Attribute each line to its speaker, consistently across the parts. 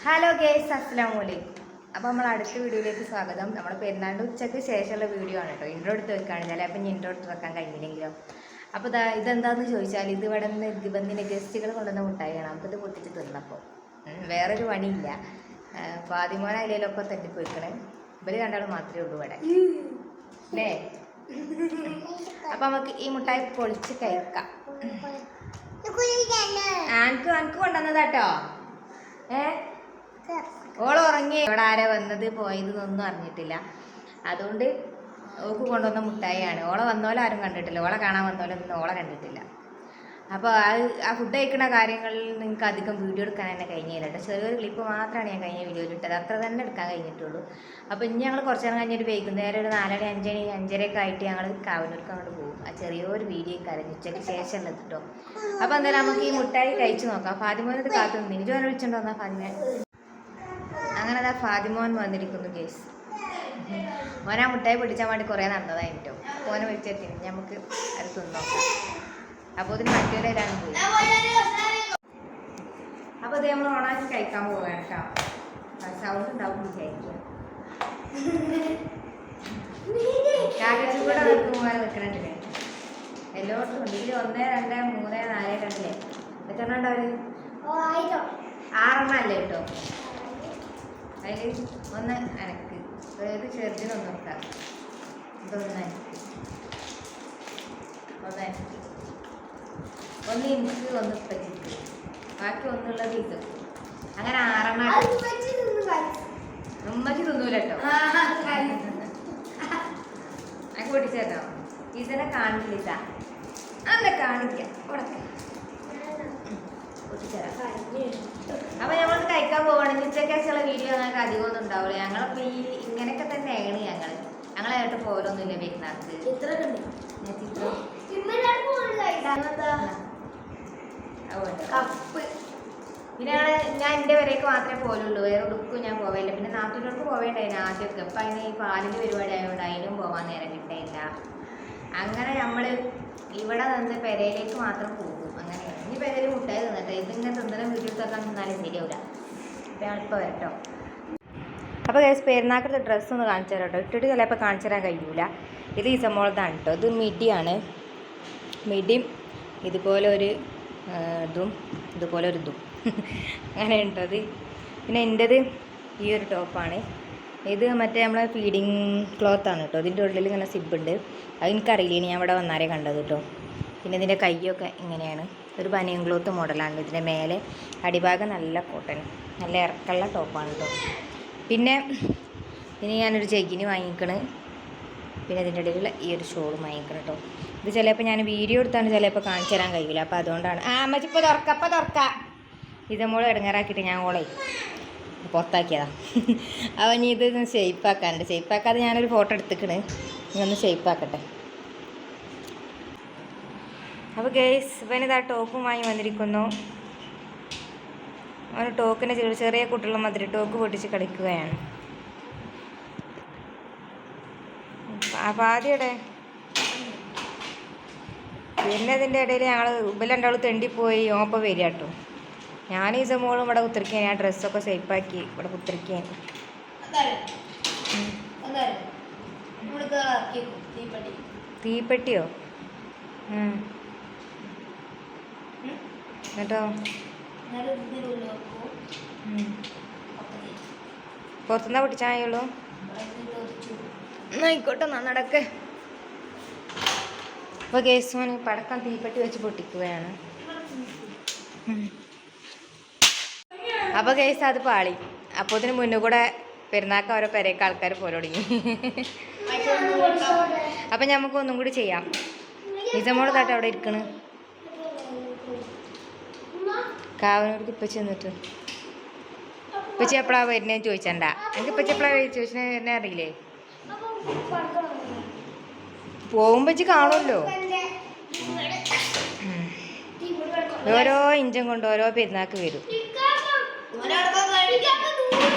Speaker 1: Hello guys, അസ്സലാമു അലൈക്കും. അപ്പോൾ നമ്മൾ അടുത്ത വീഡിയോയിലേക്ക് സ്വാഗതം. നമ്മൾ പെരുന്നാളിൻ്റെ ഉച്ചയ്ക്ക് ശേഷമുള്ള വീഡിയോ ആണ് കേട്ടോ. ഇൻട്രോ എടുത്ത് വെക്കുകയാണ്. ചിലപ്പോൾ ഇനി ഇൻട്രോ എടുത്ത് വെക്കാൻ കഴിഞ്ഞില്ലെങ്കിലോ. അപ്പോൾ ഇതെന്താണെന്ന് ചോദിച്ചാൽ ഇത് ഇവിടെ നിന്ന് ദിബന്തിൻ്റെ ഗസ്റ്റുകൾ കൊണ്ടുവന്ന മുട്ടായിയാണ്. അപ്പോൾ ഇത് പൊട്ടിച്ച് തിന്നപ്പോൾ വേറൊരു പണിയില്ല. ഫാദിമോൻ അതിലൊക്കെ തട്ടിപ്പോയിക്കണേ. ഇവർ രണ്ടാളും മാത്രമേ ഉള്ളൂ ഇവിടെ അല്ലേ. അപ്പോൾ നമുക്ക് ഈ മുട്ടായി പൊളിച്ച് കഴിക്കാം. അനക്ക് കൊണ്ടുവന്നതാട്ടോ. ഓള് ഉറങ്ങി. ഇവിടെ ആരാ വന്നത് പോയതെന്നൊന്നും അറിഞ്ഞിട്ടില്ല. അതുകൊണ്ട് ഓക്ക് കൊണ്ടുവന്ന മുട്ടായിയാണ്. ഓളെ വന്നോലെ ആരും കണ്ടിട്ടില്ല. ഓളെ കാണാൻ വന്നോലൊന്നും ഓളെ കണ്ടിട്ടില്ല. അപ്പോൾ ആ ഫുഡ് കഴിക്കുന്ന കാര്യങ്ങളിൽ നിങ്ങൾക്ക് അധികം വീഡിയോ എടുക്കാൻ തന്നെ കഴിഞ്ഞില്ല കേട്ടോ. ചെറിയൊരു ക്ലിപ്പ് മാത്രമാണ് ഞാൻ കഴിഞ്ഞ വീഡിയോയിൽ ഇട്ടത്. അത്ര തന്നെ എടുക്കാൻ കഴിഞ്ഞിട്ടുള്ളൂ. അപ്പോൾ ഇനി ഞങ്ങൾ കുറച്ച് നേരം കഴിഞ്ഞിട്ട് വൈകുന്നേരം ഒരു 4:30 5:30 ആയിട്ട് ഞങ്ങൾ കാവനൂർക്ക് അങ്ങോട്ട് പോകും. ആ ചെറിയൊരു വീഡിയോ കരഞ്ഞു ഉച്ചയ്ക്ക് ശേഷം ഉള്ളത് കേട്ടോ. അപ്പോൾ എന്തായാലും നമുക്ക് ഈ മുട്ടായി കഴിച്ച് നോക്കാം. ഫാദിമോനത് കാത്തു നിന്ന് നിജോനെ വിളിച്ചിട്ടുണ്ടോ എന്നാൽ ഫാദിമോൻ. അങ്ങനെ അതാ ഫാദിമോൻ വന്നിരിക്കുന്നു കേസ്. ഓനാ മുട്ടായി പിടിച്ചാൽ വേണ്ടി കുറേ നടന്നതായിട്ടോ. ഓനെ വിളിച്ചെത്തി നമുക്ക് അത് തിന്നോക്കാം. അപ്പോൾ ഇതിന് മറ്റൊരാണ് പോയി. അപ്പോൾ ഇത് നമ്മൾ ഓണാക്കി കഴിക്കാൻ പോവുകയാണ് കേട്ടോ. സൗണ്ട് ഉണ്ടാവും വിചാരിക്കുക. കാക്കച്ചു കൂടെ പോലെ നിൽക്കണുണ്ടല്ലേ. എല്ലായിടത്തും ഉണ്ട്. ഇതിൽ 1 2 3 4 കണ്ടില്ലേ. എത്ര ഉണ്ടാവും? 6 അല്ലേ കേട്ടോ. അതിൽ ഒന്ന് അനക്ക് അതായത് ചെറുതിനൊന്നും വെക്കാം. ഇതൊന്ന് അനക്ക് ഒന്ന് എനിക്ക് ഒന്ന് പറ്റിക്ക് ബാക്കി ഒന്നുള്ളത് ഇത്. അങ്ങനെ 6 ഉമ്മച്ചി തിന്നൂല കേട്ടോ. എനിക്ക് പൊട്ടിച്ചേട്ടോ. ഇതിനെ കാണില്ല. ഇതാ അന്നെ കാണിക്കാം. അപ്പൊ ഞമ്മൾക്ക് കഴിക്കാൻ പോവാണെങ്കിൽ ഉച്ചക്കാഴ്ചയുള്ള വീഡിയോ ഞങ്ങൾക്ക് അധികം ഒന്നും ഉണ്ടാവില്ല. ഞങ്ങളിപ്പോ ഈ ഇങ്ങനെയൊക്കെ തന്നെയാണ് ഞങ്ങളായിട്ട് പോലൊന്നുമില്ല പെരുന്നാൾക്ക്. പിന്നെ ഞാൻ എൻ്റെ വരെയൊക്കെ മാത്രമേ പോലുള്ളൂ. വേറെ ഉടുക്കും ഞാൻ പോവില്ല. പിന്നെ നാട്ടിലോട്ട് പോവേണ്ടായിരുന്നു ആദ്യമൊക്കെ. അപ്പം അതിന് ഈ പാലിൻ്റെ പരിപാടി ആയതുകൊണ്ട് അതിനും പോകാൻ നേരം കിട്ടിയില്ല. അങ്ങനെ നമ്മൾ ഇവിടെ നിന്ന് പെരയിലേക്ക് മാത്രം പോകും. അങ്ങനെയാണ്. ഇനി പെരയിൽ മുട്ടായി തിന്നിട്ട് ഇതിങ്ങനെ തിന്നലും വീട്ടിൽ തക്കാൻ നിന്നാലും ശരിയാവില്ല. അപ്പം ഞങ്ങളിപ്പോൾ വരട്ടോ. അപ്പോൾ കേസ് പെരുന്നാക്കത്തെ ഡ്രസ്സ് ഒന്ന് കാണിച്ചു തരാം കേട്ടോ. ഇട്ടിട്ട് ചിലപ്പോൾ കാണിച്ചു തരാൻ കഴിയൂല. ഇത് ഈ സംഭവത്താണ് കേട്ടോ. ഇത് മിഡിയാണ്. മിഡിയും ഇതുപോലെ ഒരു ഇതും ഇതുപോലെ ഒരു ഇതും അങ്ങനെ ഉണ്ടത്. പിന്നെ എൻ്റേത് ഈ ഒരു ടോപ്പാണ്. ഇത് മറ്റേ നമ്മളെ ഫീഡിങ് ക്ലോത്താണ് കേട്ടോ. ഇതിൻ്റെ ഉള്ളിൽ ഇങ്ങനെ സിബുണ്ട്. അത് എനിക്കറിയില്ല, ഞാൻ ഇവിടെ വന്നാലേ കണ്ടത് കേട്ടോ. പിന്നെ ഇതിൻ്റെ കയ്യൊക്കെ ഇങ്ങനെയാണ്. ഒരു ബനിയൻ ക്ലോത്ത് മോഡലാണ്. ഇതിൻ്റെ മേലെ അടിഭാഗം നല്ല കോട്ടൺ, നല്ല ഇറക്കമുള്ള ടോപ്പാണ് കേട്ടോ. പിന്നെ ഞാനൊരു ജഗ്ഗിന് വാങ്ങിക്കണ്. പിന്നെ ഇതിൻ്റെ ഇടയിൽ ഈ ഒരു ഷോളും വാങ്ങിക്കണം കേട്ടോ. ഇത് ചിലപ്പോൾ ഞാൻ വീഡിയോ എടുത്താണ് ചിലപ്പോൾ കാണിച്ചു തരാൻ കഴിയില്ല. അപ്പോൾ അതുകൊണ്ടാണ്. അമ്മച്ചി ഇപ്പോൾ തുറക്കാം. ഇത് മോളെ ഇടങ്ങാറാക്കിയിട്ട് ഞാൻ ഓളെ പുറത്താക്കിയതാണ്. അപ്പോൾ ഇനി ഇത് ഷെയ്പ്പാക്കാനുണ്ട്. ഷെയ്പ്പാക്കാതെ ഞാനൊരു ഫോട്ടോ എടുത്തിക്കണ്. ഇനി ഒന്ന് ഷെയ്പ്പാക്കട്ടെ. അപ്പോൾ ഗേസ് ഇവനിതാ ടോപ്പും വാങ്ങി വന്നിരിക്കുന്നു. അവന് ടോക്കിൻ്റെ ചെറിയ കുട്ടികളുടെ മതിരി ടോക്ക് പൊട്ടിച്ച് കളിക്കുകയാണ്. അപ്പോൾ ആദ്യയുടെ പിന്നെ ഇതിൻ്റെ ഇടയിൽ ഞങ്ങൾ രണ്ടാൾ തെണ്ടിപ്പോയി. ഓപ്പം വരിക കേട്ടോ. ഞാൻ ഈ സമോളും ഇവിടെ കുത്തിരിക്കാൻ. ഞാൻ ഡ്രസ്സൊക്കെ ഷേപ്പാക്കി ഇവിടെ കുത്തിരിക്കാൻ. തീപ്പെട്ടിയോ? കേട്ടോ പുറത്തുനിന്നാ പൊട്ടിച്ചായുള്ളൂ. ആയിക്കോട്ടെ നടക്ക്. അപ്പോൾ കേസുമോന് പടക്കം തീപ്പെട്ടി വെച്ച് പൊട്ടിക്കുകയാണ്. അപ്പോൾ കേസ് അത് പാളി. അപ്പോൾ ഇതിന് മുന്നേ കൂടെ പെരുന്നാൾക്ക് ഓരോ പെരേക്ക് ആൾക്കാർ പോലെ തുടങ്ങി. അപ്പം നമുക്ക് ഒന്നും കൂടി ചെയ്യാം. നിജമോള് താട്ട് അവിടെ ഇരിക്കണ്. കാവനൂർക്ക് ഇപ്പച്ചി എന്നിട്ട് ഇപ്പച്ചി എപ്പോഴാണ് വരുന്നതെന്ന് ചോദിച്ചണ്ട. എനിക്ക് ഇപ്പച്ചി എപ്പോഴാണ് ചോദിച്ചാൽ എന്നെ അറിയില്ലേ. പോകുമ്പോ കാണുമല്ലോ. ഓരോ ഇഞ്ചും കൊണ്ട് ഓരോ പെരുന്നാൾക്ക് വരും.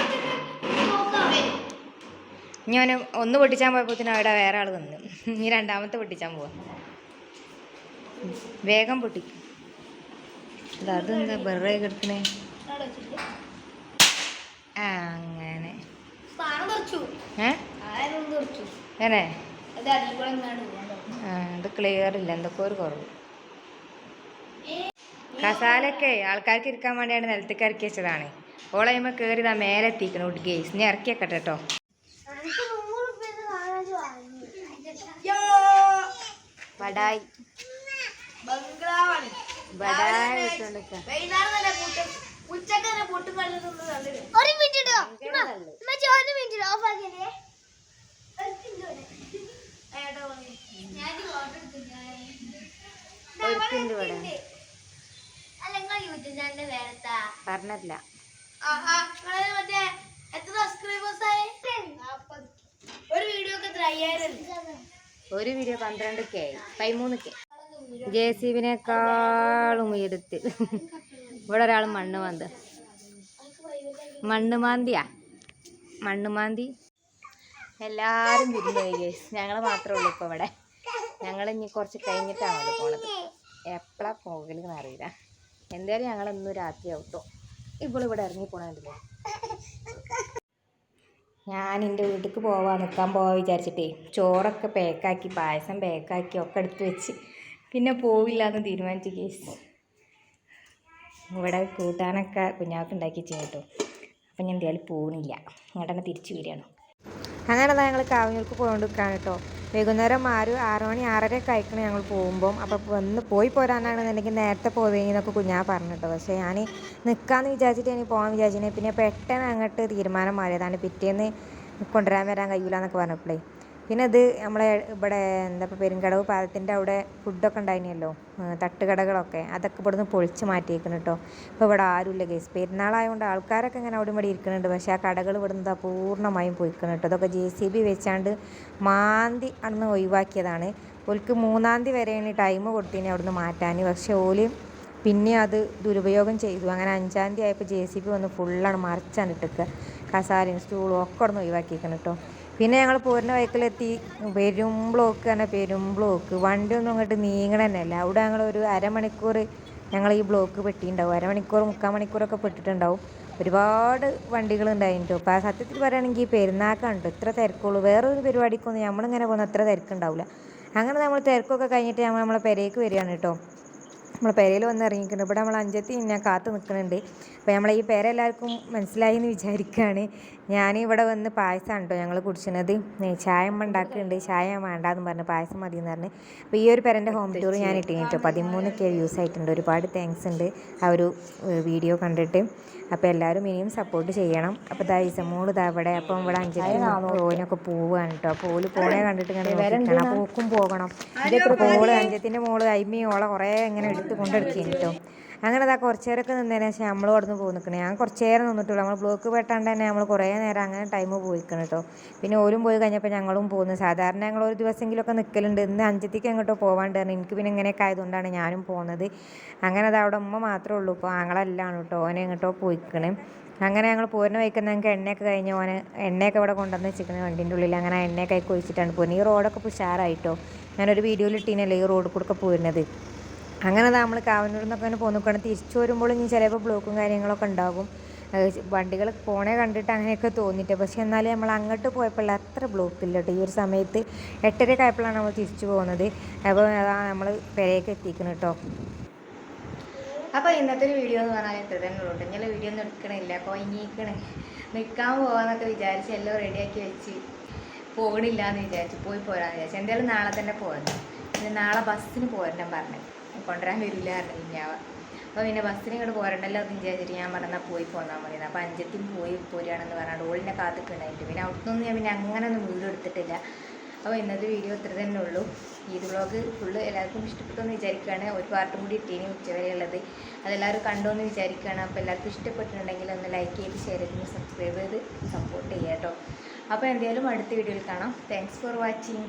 Speaker 1: ഞാൻ ഒന്ന് പൊട്ടിച്ചാൻ പോയപ്പോഴത്തേനും അവിടെ വേറെ ആൾ വന്നു. ഇനി രണ്ടാമത്തെ പൊട്ടിച്ചാൻ പോവാ. വേഗം പൊട്ടിക്കും. അതെന്താ ബെറേ കിടക്കണേ. അങ്ങനെ ഇത് ക്ലിയർ ഇല്ല, എന്തൊക്കെ ഒരു കുറവ്. കസാലൊക്കെ ആൾക്കാർക്ക് ഇരിക്കാൻ വേണ്ടിയാണ് നിലത്തേക്ക് ഇറക്കി വെച്ചതാണ്. ഓളയുമ്പോൾ കയറി ഇതാ മേലെ എത്തിക്കണം ഗേസ്. ഇനി ഇറക്കി വെക്കട്ടെ കേട്ടോ. ബടായി ബടായി പറഞ്ഞില്ല. ഒരു വീഡിയോ 12K 13K. JCBിനേക്കാളും ഉയരത്ത് ഇവിടെ ഒരാൾ മണ്ണ് മാന്തി എല്ലാവരും വിരുന്നുപോയി ഗേസ്. ഞങ്ങൾ മാത്രമേ ഉള്ളൂ ഇപ്പോൾ ഇവിടെ. ഞങ്ങൾ ഇനി കുറച്ച് കഴിഞ്ഞിട്ടാണല്ലോ പോണത്. എപ്പോഴാണ് പോകലെന്ന് അറിയില്ല. എന്തായാലും ഞങ്ങളിന്ന് രാത്രി ആവട്ടോ. ഇപ്പോൾ ഇവിടെ ഇറങ്ങി പോകണമല്ലോ. ഞാൻ എൻ്റെ വീട്ടിലേക്ക് നിൽക്കാൻ പോകാൻ വിചാരിച്ചിട്ടേ ചോറൊക്കെ പാക്കാക്കി, പായസം പാക്കാക്കി ഒക്കെ എടുത്ത് വെച്ച് പിന്നെ പോവില്ല എന്ന് തീരുമാനിച്ചു കേസ്. ഇവിടെ കൂട്ടാനൊക്കെ കുഞ്ഞാക്ക് ഉണ്ടാക്കി വെച്ചു കേട്ടോ. അപ്പം ഞാൻ എന്തായാലും പോകുന്നില്ല, ഇങ്ങോട്ട് തന്നെ തിരിച്ചു വരികയാണ്. അങ്ങനെ ഞങ്ങൾ കാവ്യൂർക്ക് പോയിക്കൊണ്ടിരിക്കുകയാണ് കേട്ടോ. വൈകുന്നേരം 6 മണി 6:30 ആയിക്കണം ഞങ്ങൾ പോകുമ്പം. അപ്പോൾ പോയി പോരാനാണെന്നുണ്ടെങ്കിൽ നേരത്തെ പോവുകയെന്നൊക്കെ കുഞ്ഞാ പറഞ്ഞു കേട്ടോ. പക്ഷേ ഞാൻ നിൽക്കാമെന്ന് വിചാരിച്ചിട്ട് എനിക്ക് പോകാൻ വിചാരിച്ചിട്ട് പിന്നെ പെട്ടെന്ന് അങ്ങോട്ട് തീരുമാനം മാറിയതാണ്. പിറ്റേന്ന് കൊണ്ടുവരാൻ വരാൻ കഴിയില്ല എന്നൊക്കെ പറഞ്ഞപ്പോഴേ പിന്നെ ഇത് നമ്മളെ ഇവിടെ പെരുങ്കടവ് പാലത്തിൻ്റെ അവിടെ ഫുഡൊക്കെ ഉണ്ടായിരുന്നല്ലോ, തട്ടുകടകളൊക്കെ, അതൊക്കെ ഇവിടുന്ന് പൊളിച്ച് മാറ്റിയേക്കണം കേട്ടോ. ഇപ്പോൾ ഇവിടെ ആരുമില്ല കേസ്. പെരുന്നാളായതുകൊണ്ട് ആൾക്കാരൊക്കെ ഇങ്ങനെ അവിടെ ഇവിടെ ഇരിക്കുന്നുണ്ട്. പക്ഷേ ആ കടകൾ ഇവിടുന്ന് പൂർണ്ണമായും പോയിക്കണം കേട്ടോ. അതൊക്കെ JCB വെച്ചാണ്ട് മാന്തി അന്ന് ഒഴിവാക്കിയതാണ്. ഓൽക്ക് 3-ാം തീയതി വരെയാണ് ടൈം കൊടുത്തതിന് അവിടുന്ന് മാറ്റാൻ. പക്ഷേ ഓല് പിന്നെ അത് ദുരുപയോഗം ചെയ്തു. അങ്ങനെ 5-ാം തീയതി ആയപ്പോൾ JCB വന്ന് ഫുള്ളാണ് മറിച്ചാണ് ഇട്ടേക്കുക. കസാരയും സ്റ്റൂളും ഒക്കെ അവിടെ നിന്ന് ഒഴിവാക്കിയേക്കണം കേട്ടോ. പിന്നെ ഞങ്ങൾ പോരുന്ന വഴിക്കിലെത്തി. പെരും ബ്ലോക്ക്. വണ്ടിയൊന്നും അങ്ങോട്ട് നീങ്ങണ തന്നെയല്ല. അവിടെ ഞങ്ങളൊരു അരമണിക്കൂർ ഞങ്ങൾ ഈ ബ്ലോക്ക് പെട്ടിട്ടുണ്ടാവും. അരമണിക്കൂർ 3/4 മണിക്കൂറൊക്കെ പെട്ടിട്ടുണ്ടാവും. ഒരുപാട് വണ്ടികളുണ്ടായിരുന്നു. അപ്പോൾ ആ സത്യത്തിൽ പറയുകയാണെങ്കിൽ പെരുന്നാക്കാണ് കേട്ടോ ഇത്ര തിരക്കുള്ളൂ. വേറൊരു പരിപാടിക്കൊന്നും നമ്മളിങ്ങനെ പോകുന്ന അത്ര തിരക്കുണ്ടാവില്ല. അങ്ങനെ നമ്മൾ തിരക്കൊക്കെ കഴിഞ്ഞിട്ട് നമ്മളെ പെരേക്ക് വരികയാണ് കേട്ടോ. നമ്മളെ പെരയിൽ വന്ന് ഇറങ്ങിയിട്ടുണ്ട്. ഇവിടെ നമ്മൾ അഞ്ചത്തി ഞാൻ കാത്തു നിൽക്കുന്നുണ്ട്. അപ്പോൾ നമ്മളെ ഈ പേര എല്ലാവർക്കും മനസ്സിലായി എന്ന് വിചാരിക്കുകയാണ്. ഞാൻ ഇവിടെ വന്ന് പായസമാണ് കേട്ടോ ഞങ്ങൾ കുടിച്ചിരുന്നത്. ചായ ഉണ്ടാക്കുന്നുണ്ട്. ചായ വേണ്ടാന്ന് പറഞ്ഞ് പായസം മതി എന്ന് പറഞ്ഞ്. അപ്പോൾ ഈ ഒരു പേരൻ്റെ ഹോം ടൂർ ഞാൻ ഇട്ടിന് കേട്ടോ. 13K വ്യൂസ് ആയിട്ടുണ്ട്. ഒരുപാട് താങ്ക്സ് ഉണ്ട് ആ ഒരു വീഡിയോ കണ്ടിട്ട്. അപ്പോൾ എല്ലാവരും ഇനിയും സപ്പോർട്ട് ചെയ്യണം. അപ്പോൾ മോള് ഇവിടെ. അപ്പം ഇവിടെ അഞ്ചത്തി ഓനൊക്കെ പോവുകയാണ് കേട്ടോ. അപ്പോൾ ഓല് പോണേ കണ്ടിട്ട് ഇങ്ങനെ നോക്കിക്കണം. അപ്പോൾ ഓക്കും പോകണം. അഞ്ചത്തിൻ്റെ മോള് ഓളെ കുറേ ഇങ്ങനെ എടുത്ത് കൊണ്ടെടുക്കുകയാണ് കേട്ടോ. അങ്ങനെ അതാ കുറച്ച് നേരമൊക്കെ നിന്നതിന് ശേഷം നമ്മൾ അവിടെ നിന്ന് പോയി നിൽക്കണേ. ഞാൻ കുറച്ച് നേരം നിന്നിട്ടുള്ളൂ. നമ്മൾ ബ്ലോക്ക് പെട്ടാണ്ട് തന്നെ നമ്മൾ കുറേ നേരം അങ്ങനെ ടൈം പോയിക്കണം കേട്ടോ. പിന്നെ ഓരും പോയി കഴിഞ്ഞപ്പോൾ ഞങ്ങളും പോകുന്നു. സാധാരണ ഞങ്ങൾ ഒരു ദിവസമെങ്കിലുമൊക്കെ നിൽക്കലുണ്ട്. ഇന്ന് അഞ്ചത്തേക്ക് അങ്ങോട്ടോ പോകാണ്ട് തന്നെ. എനിക്ക് പിന്നെ ഇങ്ങനെയൊക്കെ ആയതുകൊണ്ടാണ് ഞാനും പോകുന്നത്. അങ്ങനെ അത് അവിടെ ഉമ്മ മാത്രമേ ഉള്ളൂ. ഇപ്പോൾ ആങ്ങളെല്ലാം കേട്ടോ. ഓനെ എങ്ങോട്ടോ പോയിക്കണേ. അങ്ങനെ ഞങ്ങൾ പോരുന്ന വയ്ക്കുന്ന ഞങ്ങൾക്ക് എണ്ണയൊക്കെ കഴിഞ്ഞ് എണ്ണയൊക്കെ ഇവിടെ കൊണ്ടുവന്ന് വെച്ചിരിക്കുന്നത് വണ്ടീൻ്റെ ഉള്ളിൽ. അങ്ങനെ എണ്ണയൊക്കെ ഒഴിച്ചിട്ടാണ് പോകുന്നത്. ഈ റോഡൊക്കെ ഇപ്പോൾ ഉഷാറായിട്ടോ. ഞാനൊരു വീഡിയോയിൽ ഇട്ടീനല്ലേ ഈ റോഡ് കൂടെ പോരുന്നത്. അങ്ങനെ നമ്മൾ കാവന്നൂരിൽ നിന്നൊക്കെ അങ്ങനെ പോന്നിക്കണം. തിരിച്ചു വരുമ്പോൾ ഇനി ചിലപ്പോൾ ബ്ലോക്കും കാര്യങ്ങളൊക്കെ ഉണ്ടാകും. വണ്ടികൾ പോണേ കണ്ടിട്ട് അങ്ങനെയൊക്കെ തോന്നിയിട്ട്. പക്ഷേ എന്നാലും നമ്മൾ അങ്ങോട്ട് പോയപ്പോൾ അത്ര ബ്ലോക്കില്ല കേട്ടോ. ഈ ഒരു സമയത്ത് 8:30 ആയപ്പോഴാണ് നമ്മൾ തിരിച്ചു പോകുന്നത്. അപ്പോൾ നമ്മൾ പെരേക്ക് എത്തിക്കണം കേട്ടോ. അപ്പോൾ ഇന്നത്തെ ഒരു വീഡിയോ എന്ന് പറഞ്ഞാൽ ഇത്ര തന്നെ ഉള്ളൂ. ഇങ്ങനെ വീഡിയോ ഒന്നും എടുക്കണില്ല. കൊയങ്ങിക്കണേ നിൽക്കാൻ പോകാമെന്നൊക്കെ വിചാരിച്ച് എല്ലാം റെഡിയാക്കി വെച്ച് പോകണില്ല എന്ന് വിചാരിച്ചു. പോരാന്ന് വിചാരിച്ചു. എന്തായാലും നാളെ തന്നെ പോകണം. പിന്നെ നാളെ ബസ്സിന് പോരണം പറഞ്ഞു. കൊണ്ടുവരാൻ വരില്ല പറഞ്ഞു കുഞ്ഞാവ. അപ്പോൾ പിന്നെ ബസ്സിന് ഇങ്ങോട്ട് പോരണ്ടല്ലോ എന്ന് വിചാരിച്ചിട്ട് ഞാൻ പറഞ്ഞാൽ പോന്നാൽ മതി. അപ്പോൾ അഞ്ചത്തിയും പോരുകയാണെന്ന് പറഞ്ഞാൽ ഓളിനെ കാത്തിട്ടുണ്ടായിട്ട് പിന്നെ അവിടുന്ന് ഞാൻ പിന്നെ അങ്ങനെ ഒന്നും വീഡിയോ എടുത്തിട്ടില്ല. അപ്പോൾ ഇന്നത്തെ വീഡിയോ ഇത്ര തന്നെ ഉള്ളൂ. ഈദ് വ്ളോഗ് ഫുള്ള് എല്ലാവർക്കും ഇഷ്ടപ്പെട്ടെന്ന് വിചാരിക്കുകയാണ്. ഒരു പാർട്ടും കൂടി ഇട്ടീനി ഉച്ചവരെ ഉള്ളത്. അതെല്ലാവരും കണ്ടോന്ന് വിചാരിക്കുകയാണ്. അപ്പോൾ എല്ലാവർക്കും ഇഷ്ടപ്പെട്ടിട്ടുണ്ടെങ്കിൽ ഒന്ന് ലൈക്ക് ചെയ്ത് ഷെയർ ചെയ്ത് സബ്സ്ക്രൈബ് ചെയ്ത് സപ്പോർട്ട് ചെയ്യാം കേട്ടോ. അപ്പോൾ എന്തായാലും അടുത്ത വീഡിയോയിൽ കാണാം. Thanks for watching.